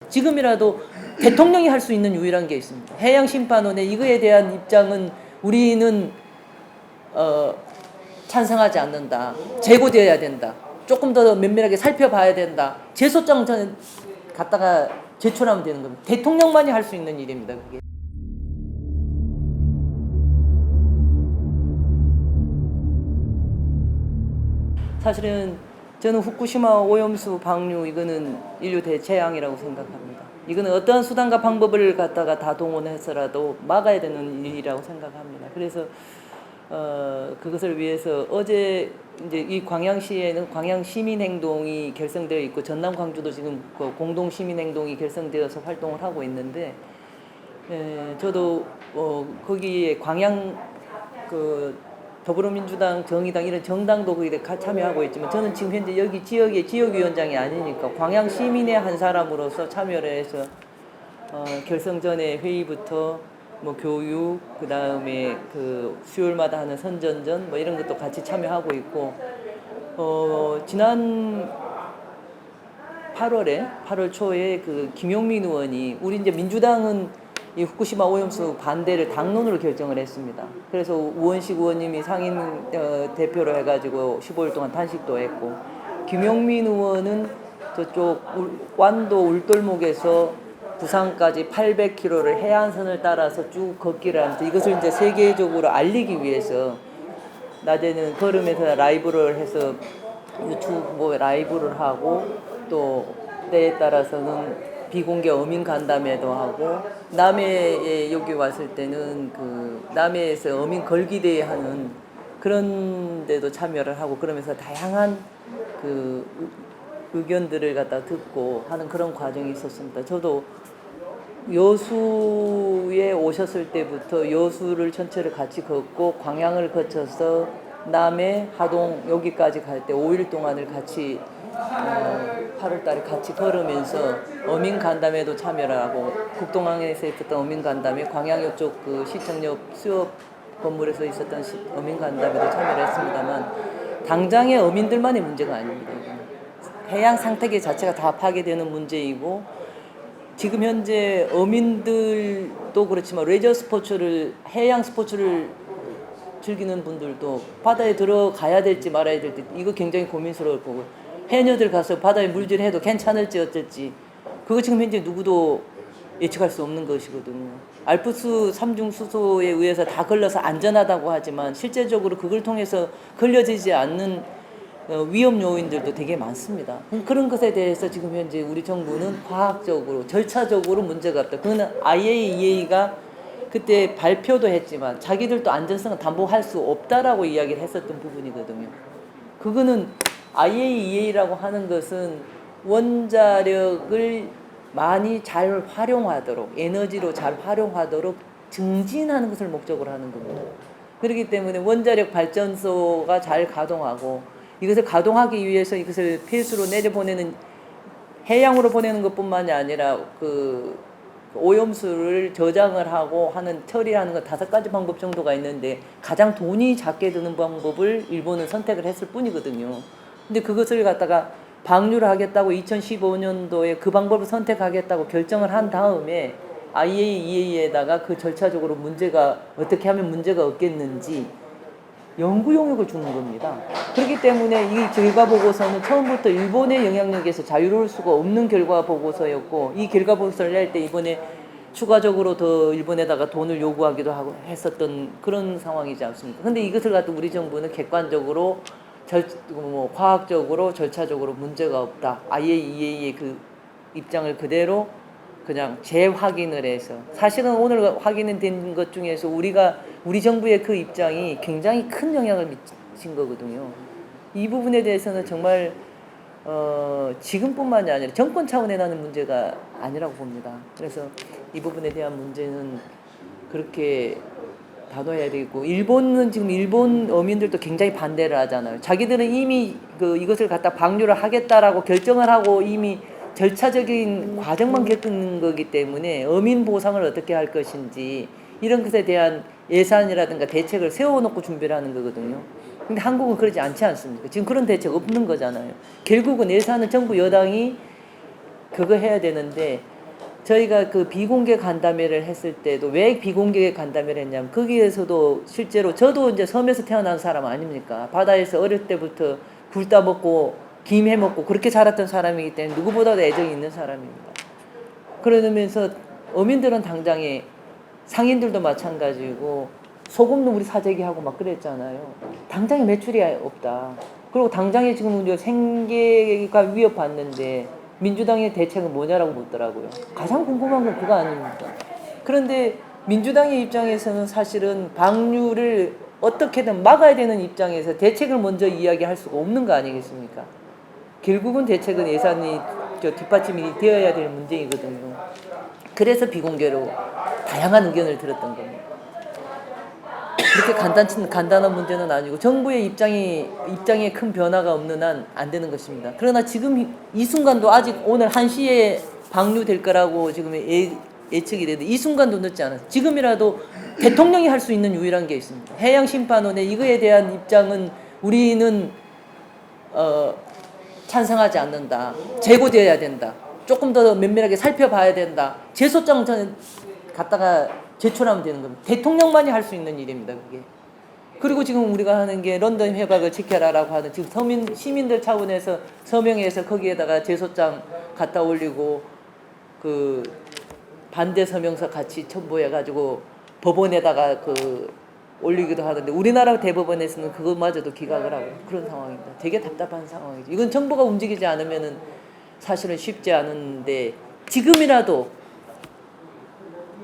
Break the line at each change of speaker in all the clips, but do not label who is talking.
지금이라도 대통령이 할 수 있는 유일한 게 있습니다. 해양심판원의 이거에 대한 입장은 우리는 찬성하지 않는다. 재고되어야 된다. 조금 더 면밀하게 살펴봐야 된다. 제소장 갖다가 제출하면 되는 겁니다. 대통령만이 할 수 있는 일입니다. 그게. 사실은 저는 후쿠시마 오염수 방류 이거는 인류 대재앙이라고 생각합니다. 이거는 어떠한 수단과 방법을 갖다가 다 동원해서라도 막아야 되는 일이라고 생각합니다. 그래서 그것을 위해서 어제 이제 이 광양시에는 광양 시민행동이 결성되어 있고 전남 광주도 지금 그 공동 시민행동이 결성되어서 활동을 하고 있는데 저도 거기에 광양 더불어민주당, 정의당 이런 정당도 거기에 참여하고 있지만 저는 지금 현재 여기 지역의 지역위원장이 아니니까 광양 시민의 한 사람으로서 참여를 해서 결성 전에 회의부터 뭐 교육, 그 다음에 그 수요일마다 하는 선전전 뭐 이런 것도 같이 참여하고 있고 지난 8월 초에 그 김용민 의원이 우리 이제 민주당은 이 후쿠시마 오염수 반대를 당론으로 결정을 했습니다. 그래서 우원식 의원님이 상임 대표로 해가지고 15일 동안 단식도 했고 김용민 의원은 저쪽 완도 울돌목에서 부산까지 800km를 해안선을 따라서 쭉 걷기를 하면서 이것을 이제 세계적으로 알리기 위해서 낮에는 걸으면서 라이브를 해서 유튜브 라이브를 하고 또 때에 따라서는 비공개 어민 간담회도 하고 남해에 여기 왔을 때는 그 남해에서 어민 걸기대회 하는 그런 데도 참여를 하고 그러면서 다양한 그 의견들을 갖다 듣고 하는 그런 과정이 있었습니다. 저도 여수에 오셨을 때부터 여수를 전체를 같이 걷고 광양을 거쳐서 남해 하동 여기까지 갈 때 5일 동안을 같이 8월 달에 같이 걸으면서 어민 간담회도 참여를 하고 국동항에서 있었던 어민 간담회, 광양 이쪽 그 시청역 수협 건물에서 있었던 어민 간담회도 참여를 했습니다만 당장의 어민들만의 문제가 아닙니다. 해양 생태계 자체가 다 파괴되는 문제이고 지금 현재 어민들도 그렇지만 레저 스포츠를 해양 스포츠를 즐기는 분들도 바다에 들어가야 될지 말아야 될지 이거 굉장히 고민스러울 거고 해녀들 가서 바다에 물질해도 괜찮을지 어쩔지 그거 지금 현재 누구도 예측할 수 없는 것이거든요. 알프스 삼중 수소에 의해서 다 걸려서 안전하다고 하지만 실제적으로 그걸 통해서 걸려지지 않는 위험 요인들도 되게 많습니다. 그런 것에 대해서 지금 현재 우리 정부는 과학적으로 절차적으로 문제가 없다. 그거는 IAEA가 그때 발표도 했지만 자기들도 안전성을 담보할 수 없다라고 이야기를 했었던 부분이거든요. 그거는 IAEA라고 하는 것은 원자력을 많이 잘 활용하도록 에너지로 잘 활용하도록 증진하는 것을 목적으로 하는 겁니다. 그렇기 때문에 원자력 발전소가 잘 가동하고 이것을 가동하기 위해서 이것을 폐수로 내려보내는 해양으로 보내는 것뿐만이 아니라 그 오염수를 저장을 하고 하는 처리하는 것 5가지 방법 정도가 있는데 가장 돈이 작게 드는 방법을 일본은 선택을 했을 뿐이거든요. 근데 그것을 갖다가 방류를 하겠다고 2015년도에 그 방법을 선택하겠다고 결정을 한 다음에 IAEA에다가 그 절차적으로 문제가 어떻게 하면 문제가 없겠는지 연구 용역을 주는 겁니다. 그렇기 때문에 이 결과 보고서는 처음부터 일본의 영향력에서 자유로울 수가 없는 결과 보고서였고 이 결과 보고서를 낼 때 이번에 추가적으로 더 일본에다가 돈을 요구하기도 하고 했었던 그런 상황이지 않습니까? 근데 이것을 갖고 우리 정부는 객관적으로 과학적으로 절차적으로 문제가 없다. IAEA의 그 입장을 그대로 그냥 재확인을 해서 사실은 오늘 확인된 것 중에서 우리 정부의 그 입장이 굉장히 큰 영향을 미친 거거든요. 이 부분에 대해서는 정말 지금뿐만이 아니라 정권 차원에 나는 문제가 아니라고 봅니다. 그래서 이 부분에 대한 문제는 그렇게 다뤄야 되고 일본은 지금 일본 어민들도 굉장히 반대를 하잖아요. 자기들은 이미 이것을 갖다 방류를 하겠다라고 결정을 하고 이미 절차적인 과정만 겪는 거기 때문에 어민 보상을 어떻게 할 것인지 이런 것에 대한 예산이라든가 대책을 세워놓고 준비를 하는 거거든요. 근데 한국은 그러지 않지 않습니까? 지금 그런 대책 없는 거잖아요. 결국은 예산은 정부 여당이 그거 해야 되는데 저희가 그 비공개 간담회를 했을 때도 왜 비공개 간담회를 했냐면 거기에서도 실제로 저도 이제 섬에서 태어난 사람 아닙니까? 바다에서 어릴 때부터 굴 따먹고 김 해먹고 그렇게 자랐던 사람이기 때문에 누구보다도 애정이 있는 사람입니다. 그러면서 어민들은 당장에 상인들도 마찬가지고 소금도 우리 사재기하고 막 그랬잖아요. 당장에 매출이 없다. 그리고 당장에 지금 우리가 생계가 위협받는데 민주당의 대책은 뭐냐라고 묻더라고요. 가장 궁금한 건 그거 아닙니까? 그런데 민주당의 입장에서는 사실은 방류를 어떻게든 막아야 되는 입장에서 대책을 먼저 이야기할 수가 없는 거 아니겠습니까? 결국은 대책은 예산이 뒷받침이 되어야 될 문제이거든요. 그래서 비공개로 다양한 의견을 들었던 겁니다. 그렇게 간단한 문제는 아니고 정부의 입장에 큰 변화가 없는 한 안 되는 것입니다. 그러나 지금 이 순간도 아직 오늘 1시에 방류될 거라고 지금 예측이 되는데 이 순간도 늦지 않아요. 지금이라도 대통령이 할 수 있는 유일한 게 있습니다. 해양심판원의 이거에 대한 입장은 우리는 찬성하지 않는다. 재고되어야 된다. 조금 더 면밀하게 살펴봐야 된다. 제소장 갖다가 제출하면 되는 겁니다. 대통령만이 할 수 있는 일입니다. 그게. 그리고 지금 우리가 하는 게 런던 협약을 지켜라라고 하는 지금 시민들 차원에서 서명해서 거기에다가 제소장 갖다 올리고 그 반대 서명서 같이 첨부해가지고 법원에다가 그 올리기도 하는데 우리나라 대법원에서는 그것마저도 기각을 하고 그런 상황입니다. 되게 답답한 상황이죠. 이건 정부가 움직이지 않으면은 사실은 쉽지 않은데 지금이라도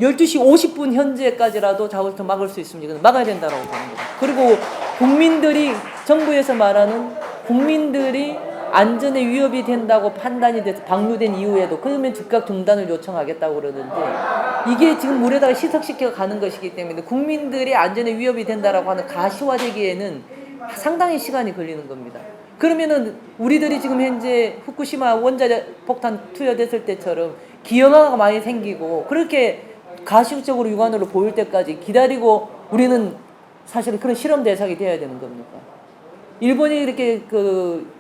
12시 50분 현재까지라도 자원부터 막을 수 있으면 이건 막아야 된다고 보는 거죠. 그리고 국민들이 정부에서 말하는 국민들이 안전에 위협이 된다고 판단이 돼서 방류된 이후에도 그러면 즉각 중단을 요청하겠다고 그러는데 이게 지금 물에다가 희석시켜 가는 것이기 때문에 국민들의 안전에 위협이 된다라고 하는 가시화되기에는 상당히 시간이 걸리는 겁니다. 그러면은 우리들이 지금 현재 후쿠시마 원자력 폭탄 투여됐을 때처럼 기형아가 많이 생기고 그렇게 가시적으로 육안으로 보일 때까지 기다리고 우리는 사실 그런 실험 대상이 되어야 되는 겁니까? 일본이 이렇게 그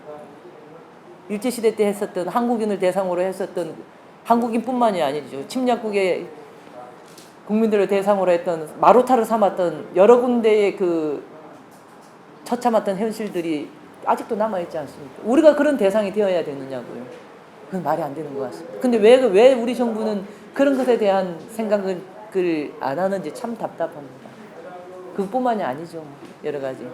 일제시대 때 했었던 한국인을 대상으로 했었던 한국인뿐만이 아니죠. 침략국의 국민들을 대상으로 했던 마루타를 삼았던 여러 군데의 그 처참했던 현실들이 아직도 남아있지 않습니까? 우리가 그런 대상이 되어야 되느냐고요. 그건 말이 안 되는 것 같습니다. 근데 왜 우리 정부는 그런 것에 대한 생각을 안 하는지 참 답답합니다. 그것뿐만이 아니죠. 여러 가지.